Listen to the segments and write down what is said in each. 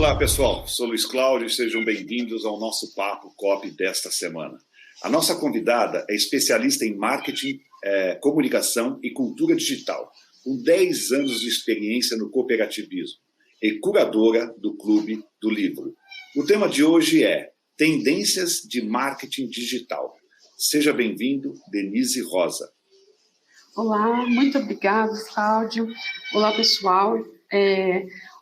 Olá, pessoal. Sou Luiz Cláudio e sejam bem-vindos ao nosso Papo COP desta semana. A nossa convidada é especialista em marketing, comunicação e cultura digital, com 10 anos de experiência no cooperativismo e curadora do Clube do Livro. O tema de hoje é Tendências de Marketing Digital. Seja bem-vindo, Denise Rosa. Olá, muito obrigada, Cláudio. Olá, pessoal.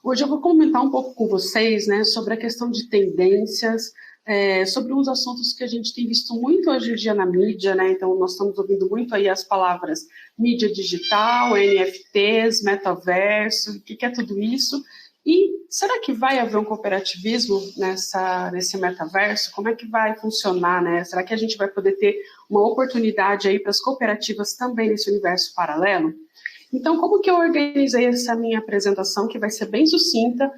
Hoje eu vou comentar um pouco com vocês, né, sobre a questão de tendências, sobre uns assuntos que a gente tem visto muito hoje em dia na mídia, né? Então nós estamos ouvindo muito aí as palavras mídia digital, NFTs, metaverso, o que é tudo isso? E será que vai haver um cooperativismo nesse metaverso? Como é que vai funcionar, né? Será que a gente vai poder ter uma oportunidade aí para as cooperativas também nesse universo paralelo? Então, como que eu organizei essa minha apresentação, que vai ser bem sucinta?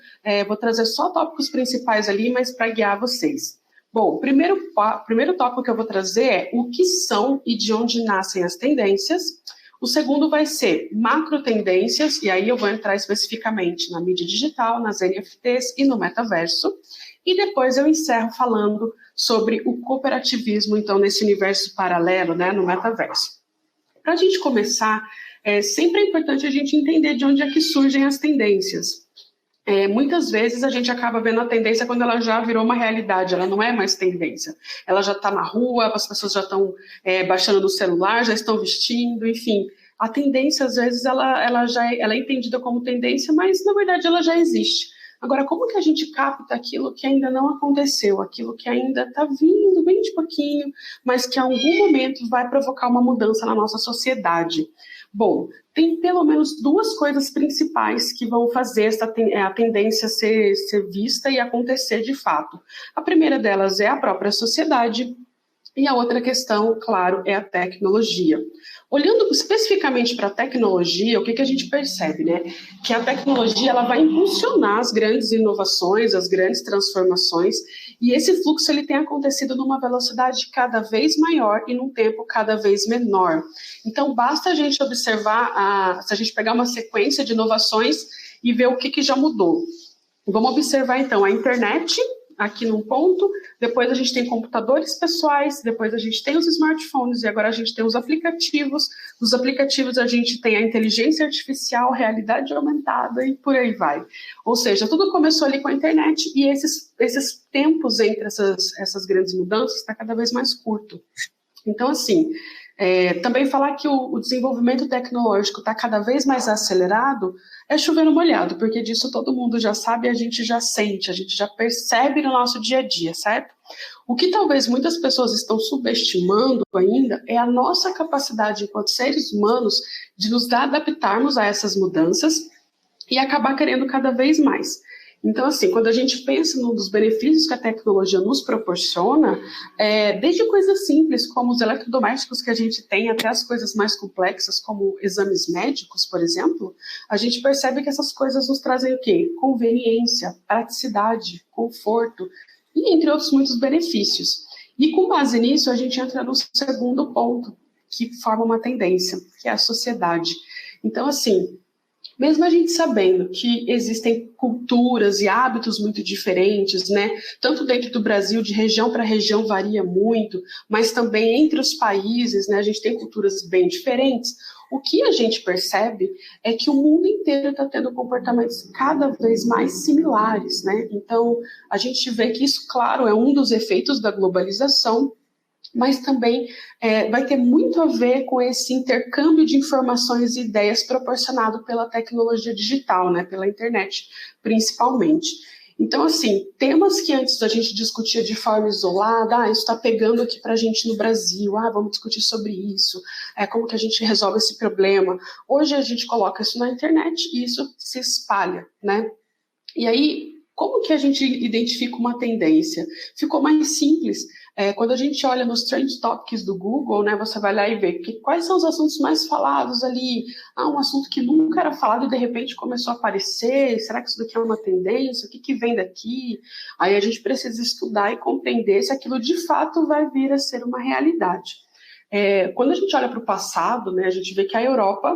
Vou trazer só tópicos principais ali, mas para guiar vocês. Bom, o primeiro tópico que eu vou trazer é o que são e de onde nascem as tendências. O segundo vai ser macro tendências, e aí eu vou entrar especificamente na mídia digital, nas NFTs e no metaverso. E depois eu encerro falando sobre o cooperativismo, então, nesse universo paralelo, né, no metaverso. Para a gente começar, sempre é importante a gente entender de onde é que surgem as tendências. Muitas vezes a gente acaba vendo a tendência quando ela já virou uma realidade, ela não é mais tendência. Ela já está na rua, as pessoas já estão baixando no celular, já estão vestindo, enfim. A tendência, às vezes, ela é entendida como tendência, mas, na verdade, ela já existe. Agora, como que a gente capta aquilo que ainda não aconteceu, aquilo que ainda está vindo bem de pouquinho, mas que, em algum momento, vai provocar uma mudança na nossa sociedade? Bom, tem pelo menos duas coisas principais que vão fazer a tendência ser vista e acontecer de fato. A primeira delas é a própria sociedade e a outra questão, claro, é a tecnologia. Olhando especificamente para a tecnologia, o que a gente percebe, né? Que a tecnologia ela vai impulsionar as grandes inovações, as grandes transformações, e esse fluxo ele tem acontecido numa velocidade cada vez maior e num tempo cada vez menor. Então, basta a gente observar, se a gente pegar uma sequência de inovações e ver o que já mudou. Vamos observar, então, a internet, aqui num ponto, depois a gente tem computadores pessoais, depois a gente tem os smartphones e agora a gente tem os aplicativos. Dos aplicativos a gente tem a inteligência artificial, realidade aumentada e por aí vai. Ou seja, tudo começou ali com a internet e esses tempos entre essas grandes mudanças está cada vez mais curto. Então, assim, também falar que o desenvolvimento tecnológico está cada vez mais acelerado é chover no molhado, porque disso todo mundo já sabe, a gente já sente, a gente já percebe no nosso dia a dia, certo? O que talvez muitas pessoas estão subestimando ainda é a nossa capacidade enquanto seres humanos de nos adaptarmos a essas mudanças e acabar querendo cada vez mais. Então, assim, quando a gente pensa nos benefícios que a tecnologia nos proporciona, desde coisas simples, como os eletrodomésticos que a gente tem, até as coisas mais complexas, como exames médicos, por exemplo, a gente percebe que essas coisas nos trazem o quê? Conveniência, praticidade, conforto, e entre outros muitos benefícios. E com base nisso, a gente entra no segundo ponto, que forma uma tendência, que é a sociedade. Então, assim, mesmo a gente sabendo que existem culturas e hábitos muito diferentes, né? Tanto dentro do Brasil, de região para região varia muito, mas também entre os países, né? A gente tem culturas bem diferentes. O que a gente percebe é que o mundo inteiro está tendo comportamentos cada vez mais similares, né? Então, a gente vê que isso, claro, é um dos efeitos da globalização, mas também vai ter muito a ver com esse intercâmbio de informações e ideias proporcionado pela tecnologia digital, né, pela internet, principalmente. Então, assim, temas que antes a gente discutia de forma isolada, isso está pegando aqui para a gente no Brasil, vamos discutir sobre isso, como que a gente resolve esse problema. Hoje a gente coloca isso na internet e isso se espalha, né? E aí, como que a gente identifica uma tendência? Ficou mais simples. Quando a gente olha nos Trend Topics do Google, né, você vai lá e vê quais são os assuntos mais falados ali. Um assunto que nunca era falado e de repente começou a aparecer. Será que isso daqui é uma tendência? O que vem daqui? Aí a gente precisa estudar e compreender se aquilo de fato vai vir a ser uma realidade. Quando a gente olha para o passado, né, a gente vê que a Europa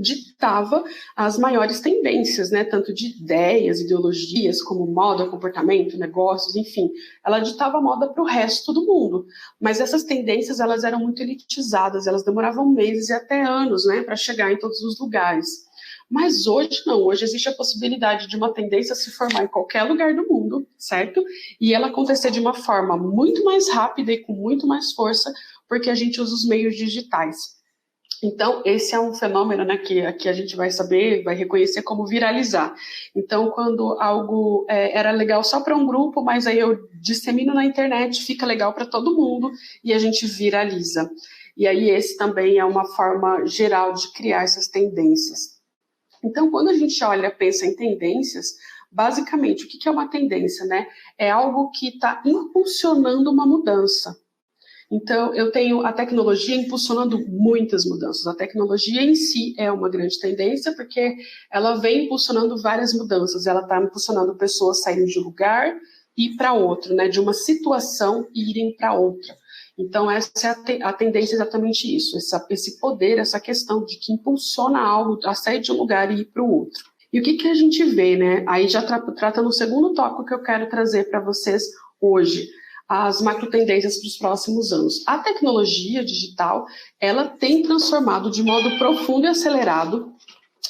ditava as maiores tendências, né, tanto de ideias, ideologias, como moda, comportamento, negócios, enfim, ela ditava a moda para o resto do mundo, mas essas tendências, elas eram muito elitizadas, elas demoravam meses e até anos, né, para chegar em todos os lugares. Mas hoje não, hoje existe a possibilidade de uma tendência se formar em qualquer lugar do mundo, certo? E ela acontecer de uma forma muito mais rápida e com muito mais força, porque a gente usa os meios digitais. Então, esse é um fenômeno, né, que aqui a gente vai saber, vai reconhecer como viralizar. Então, quando algo era legal só para um grupo, mas aí eu dissemino na internet, fica legal para todo mundo e a gente viraliza. E aí esse também é uma forma geral de criar essas tendências. Então, quando a gente olha, pensa em tendências, basicamente, o que é uma tendência, né? É algo que está impulsionando uma mudança. Então, eu tenho a tecnologia impulsionando muitas mudanças. A tecnologia em si é uma grande tendência, porque ela vem impulsionando várias mudanças. Ela está impulsionando pessoas saírem de um lugar e ir para outro, né? De uma situação e irem para outra. Então, essa é a tendência, é exatamente isso. Esse poder, essa questão de que impulsiona algo a sair de um lugar e ir para o outro. E o que a gente vê, né? Aí já trata no segundo tópico que eu quero trazer para vocês hoje, as macrotendências para os próximos anos. A tecnologia digital, ela tem transformado de modo profundo e acelerado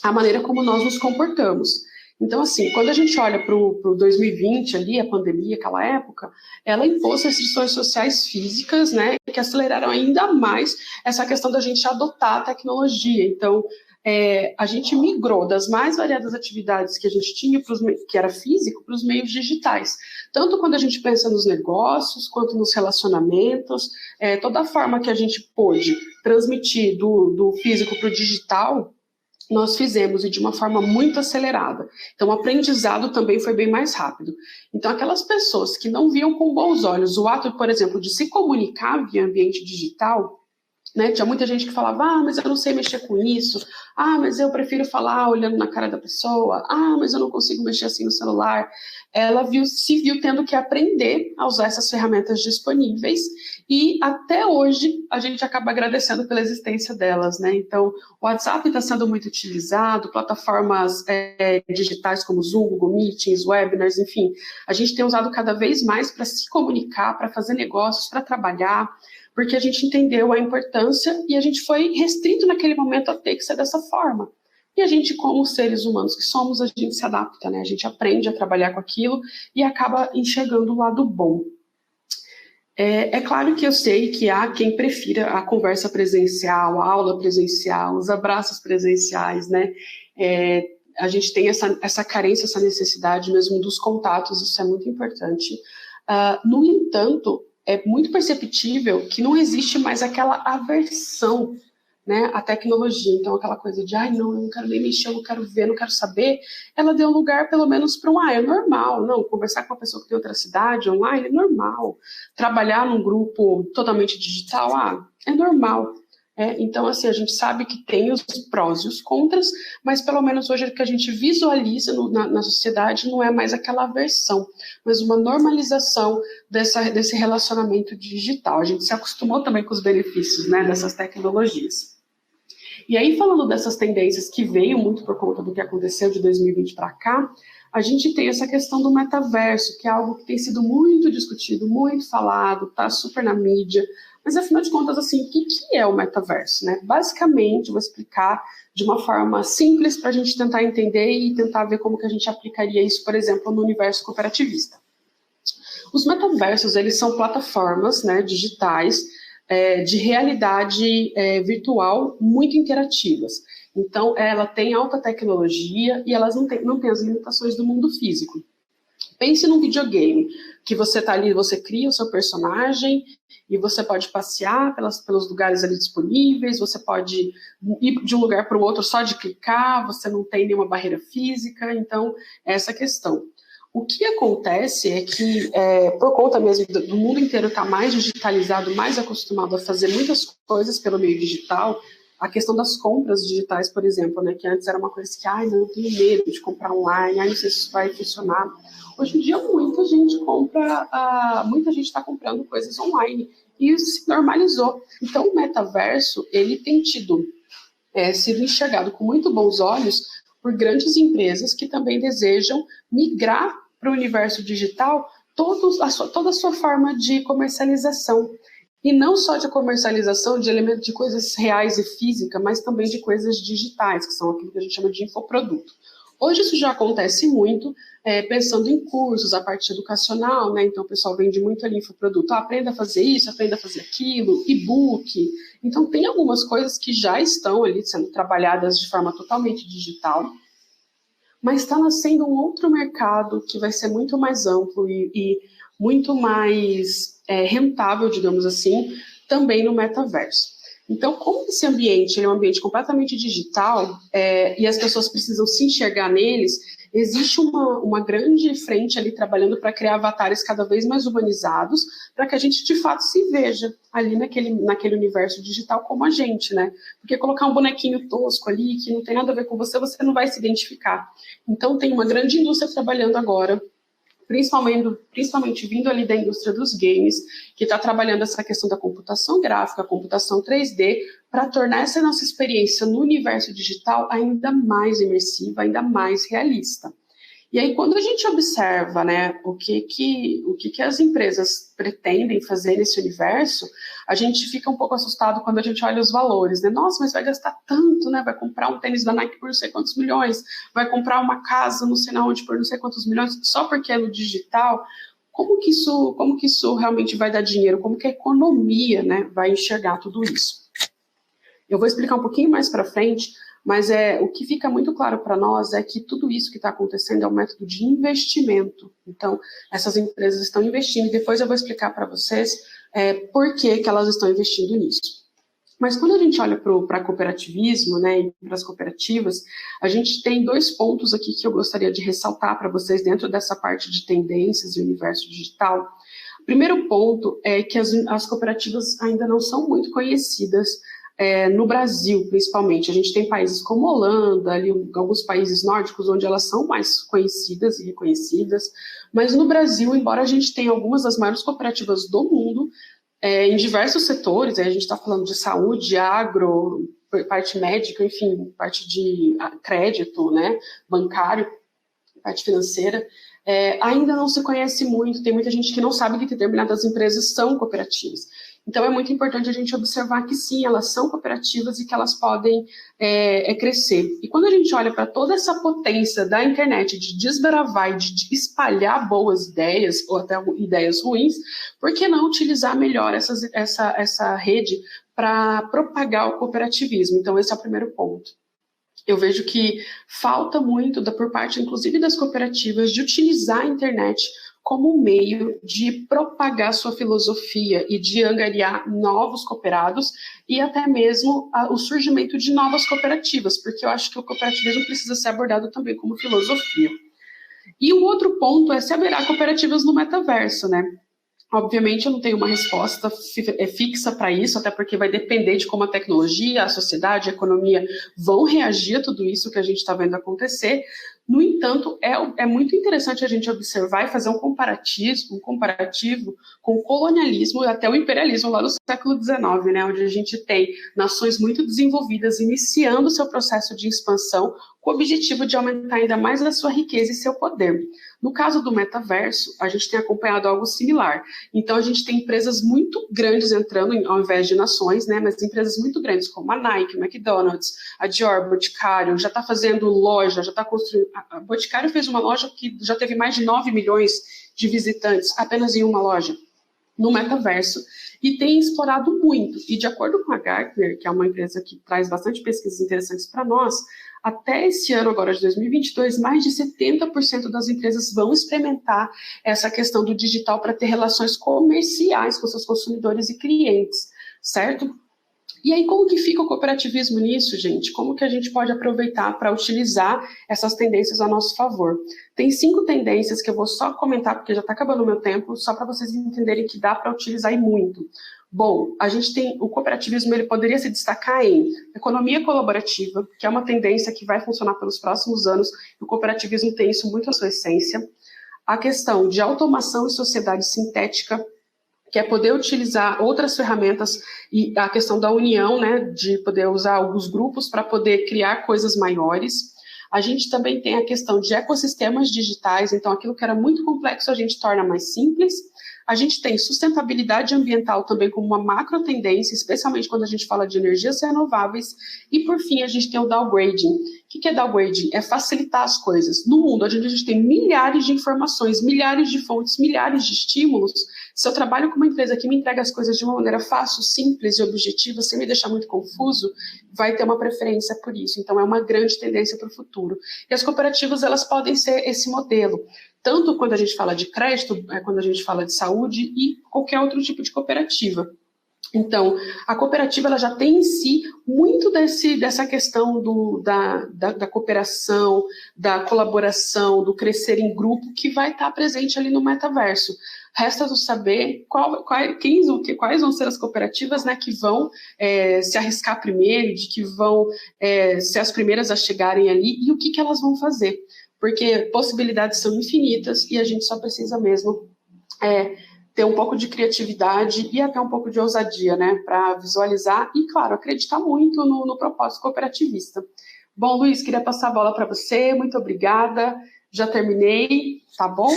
a maneira como nós nos comportamos. Então, assim, quando a gente olha para o 2020 ali, a pandemia, aquela época, ela impôs restrições sociais físicas, né, que aceleraram ainda mais essa questão da gente adotar a tecnologia. Então, a gente migrou das mais variadas atividades que a gente tinha, que era físico, para os meios digitais. Tanto quando a gente pensa nos negócios, quanto nos relacionamentos, toda a forma que a gente pôde transmitir do físico para o digital, nós fizemos e de uma forma muito acelerada. Então, o aprendizado também foi bem mais rápido. Então, aquelas pessoas que não viam com bons olhos o ato, por exemplo, de se comunicar via ambiente digital, né? Tinha muita gente que falava, mas eu não sei mexer com isso, mas eu prefiro falar olhando na cara da pessoa, mas eu não consigo mexer assim no celular. Ela se viu tendo que aprender a usar essas ferramentas disponíveis e até hoje a gente acaba agradecendo pela existência delas, né? Então, o WhatsApp está sendo muito utilizado, plataformas digitais como Zoom, Google Meetings, webinars, enfim, a gente tem usado cada vez mais para se comunicar, para fazer negócios, para trabalhar, porque a gente entendeu a importância e a gente foi restrito naquele momento a ter que ser dessa forma. E a gente, como seres humanos que somos, a gente se adapta, né? A gente aprende a trabalhar com aquilo e acaba enxergando o lado bom. É claro que eu sei que há quem prefira a conversa presencial, a aula presencial, os abraços presenciais, né? A gente tem essa carência, essa necessidade mesmo dos contatos, isso é muito importante. No entanto, é muito perceptível que não existe mais aquela aversão, né, à tecnologia. Então, aquela coisa de, não, eu não quero nem mexer, eu não quero ver, não quero saber, ela deu lugar, pelo menos, para é normal. Não, conversar com uma pessoa que tem outra cidade, online, é normal. Trabalhar num grupo totalmente digital, é normal. Então, assim, a gente sabe que tem os prós e os contras, mas pelo menos hoje o que a gente visualiza na sociedade não é mais aquela aversão, mas uma normalização desse relacionamento digital. A gente se acostumou também com os benefícios, né, dessas tecnologias. E aí, falando dessas tendências que veio muito por conta do que aconteceu de 2020 para cá, a gente tem essa questão do metaverso, que é algo que tem sido muito discutido, muito falado, está super na mídia. Mas, afinal de contas, assim, o que é o metaverso, né? Basicamente, vou explicar de uma forma simples para a gente tentar entender e tentar ver como que a gente aplicaria isso, por exemplo, no universo cooperativista. Os metaversos, eles são plataformas, né, digitais de realidade virtual muito interativas. Então, ela tem alta tecnologia e elas não têm as limitações do mundo físico. Pense num videogame, que você está ali, você cria o seu personagem e você pode passear pelos lugares ali disponíveis, você pode ir de um lugar para o outro só de clicar, você não tem nenhuma barreira física, então, essa questão. O que acontece é que, por conta mesmo do mundo inteiro estar mais digitalizado, mais acostumado a fazer muitas coisas pelo meio digital, a questão das compras digitais, por exemplo, né, que antes era uma coisa que, não, eu tenho medo de comprar online, não sei se isso vai funcionar. Hoje em dia, muita gente está comprando coisas online e isso se normalizou. Então, o metaverso, ele tem tido sido enxergado com muito bons olhos por grandes empresas que também desejam migrar para o universo digital toda a sua forma de comercialização. E não só de comercialização de elementos de coisas reais e físicas, mas também de coisas digitais, que são aquilo que a gente chama de infoproduto. Hoje isso já acontece muito, pensando em cursos, a parte educacional, né? Então o pessoal vende muito ali infoproduto, aprenda a fazer isso, aprenda a fazer aquilo, e-book. Então tem algumas coisas que já estão ali sendo trabalhadas de forma totalmente digital, mas está nascendo um outro mercado que vai ser muito mais amplo e muito mais rentável, digamos assim, também no metaverso. Então, como esse ambiente é um ambiente completamente digital e as pessoas precisam se enxergar neles, existe uma grande frente ali trabalhando para criar avatares cada vez mais humanizados, para que a gente de fato se veja ali naquele universo digital como a gente, né? Porque colocar um bonequinho tosco ali, que não tem nada a ver com você, você não vai se identificar. Então tem uma grande indústria trabalhando agora, principalmente vindo ali da indústria dos games, que está trabalhando essa questão da computação gráfica, computação 3D, para tornar essa nossa experiência no universo digital ainda mais imersiva, ainda mais realista. E aí, quando a gente observa, né, o que as empresas pretendem fazer nesse universo, a gente fica um pouco assustado quando a gente olha os valores, né? Nossa, mas vai gastar tanto, né? Vai comprar um tênis da Nike por não sei quantos milhões, vai comprar uma casa não sei onde por não sei quantos milhões, só porque é no digital. Como que isso realmente vai dar dinheiro? Como que a economia, né, vai enxergar tudo isso? Eu vou explicar um pouquinho mais para frente, mas o que fica muito claro para nós é que tudo isso que está acontecendo é um método de investimento. Então, essas empresas estão investindo, e depois eu vou explicar para vocês por que elas estão investindo nisso. Mas quando a gente olha para cooperativismo, né, e para as cooperativas, a gente tem dois pontos aqui que eu gostaria de ressaltar para vocês dentro dessa parte de tendências e universo digital. O primeiro ponto é que as cooperativas ainda não são muito conhecidas no Brasil, principalmente. A gente tem países como Holanda, ali, alguns países nórdicos, onde elas são mais conhecidas e reconhecidas, mas no Brasil, embora a gente tenha algumas das maiores cooperativas do mundo, em diversos setores, a gente está falando de saúde, agro, parte médica, enfim, parte de crédito, né, bancário, parte financeira, ainda não se conhece muito, tem muita gente que não sabe que determinadas empresas são cooperativas. Então, é muito importante a gente observar que, sim, elas são cooperativas e que elas podem crescer. E quando a gente olha para toda essa potência da internet de desbravar e de espalhar boas ideias, ou até ideias ruins, por que não utilizar melhor essa rede para propagar o cooperativismo? Então, esse é o primeiro ponto. Eu vejo que falta muito, por parte, inclusive, das cooperativas, de utilizar a internet como um meio de propagar sua filosofia e de angariar novos cooperados e até mesmo o surgimento de novas cooperativas, porque eu acho que o cooperativismo precisa ser abordado também como filosofia. E o outro ponto é se haverá cooperativas no metaverso, né? Obviamente, eu não tenho uma resposta fixa para isso, até porque vai depender de como a tecnologia, a sociedade, a economia vão reagir a tudo isso que a gente está vendo acontecer. No entanto, é muito interessante a gente observar e fazer um comparativo com o colonialismo e até o imperialismo lá do século XIX, né, onde a gente tem nações muito desenvolvidas iniciando seu processo de expansão com o objetivo de aumentar ainda mais a sua riqueza e seu poder. No caso do metaverso, a gente tem acompanhado algo similar. Então, a gente tem empresas muito grandes entrando, ao invés de nações, né? Mas empresas muito grandes, como a Nike, o McDonald's, a Dior, Boticário, já está fazendo loja, já está construindo... A Boticário fez uma loja que já teve mais de 9 milhões de visitantes, apenas em uma loja, no metaverso, e tem explorado muito. E de acordo com a Gartner, que é uma empresa que traz bastante pesquisas interessantes para nós, até esse ano agora de 2022, mais de 70% das empresas vão experimentar essa questão do digital para ter relações comerciais com seus consumidores e clientes, certo? E aí, como que fica o cooperativismo nisso, gente? Como que a gente pode aproveitar para utilizar essas tendências a nosso favor? Tem 5 tendências que eu vou só comentar, porque já está acabando o meu tempo, só para vocês entenderem que dá para utilizar e muito. Bom, a gente tem o cooperativismo, ele poderia se destacar em economia colaborativa, que é uma tendência que vai funcionar pelos próximos anos, e o cooperativismo tem isso muito na sua essência. A questão de automação e sociedade sintética, que é poder utilizar outras ferramentas e a questão da união, né, de poder usar alguns grupos para poder criar coisas maiores. A gente também tem a questão de ecossistemas digitais, então aquilo que era muito complexo a gente torna mais simples. A gente tem sustentabilidade ambiental também como uma macro tendência, especialmente quando a gente fala de energias renováveis. E, por fim, a gente tem o downgrading. O que é downgrading? É facilitar as coisas. No mundo, onde a gente tem milhares de informações, milhares de fontes, milhares de estímulos, se eu trabalho com uma empresa que me entrega as coisas de uma maneira fácil, simples e objetiva, sem me deixar muito confuso, vai ter uma preferência por isso. Então, é uma grande tendência para o futuro. E as cooperativas, elas podem ser esse modelo. Tanto quando a gente fala de crédito, quando a gente fala de saúde e qualquer outro tipo de cooperativa. Então, a cooperativa ela já tem em si muito dessa questão da cooperação, da colaboração, do crescer em grupo, que vai estar presente ali no metaverso. Resta-nos saber quais vão ser as cooperativas, né, que vão se arriscar primeiro, de que vão ser as primeiras a chegarem ali, e o que elas vão fazer. Porque possibilidades são infinitas e a gente só precisa mesmo ter um pouco de criatividade e até um pouco de ousadia, né, para visualizar e, claro, acreditar muito no propósito cooperativista. Bom, Luiz, queria passar a bola para você, muito obrigada, já terminei, tá bom?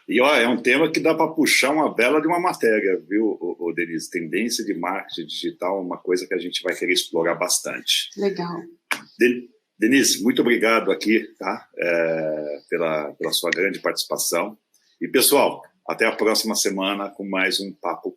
E ó, é um tema que dá para puxar uma bela de uma matéria, viu, Denise? Tendência de marketing digital é uma coisa que a gente vai querer explorar bastante. Legal. Denise, muito obrigado aqui, tá? Pela sua grande participação. E, pessoal, até a próxima semana com mais um Papo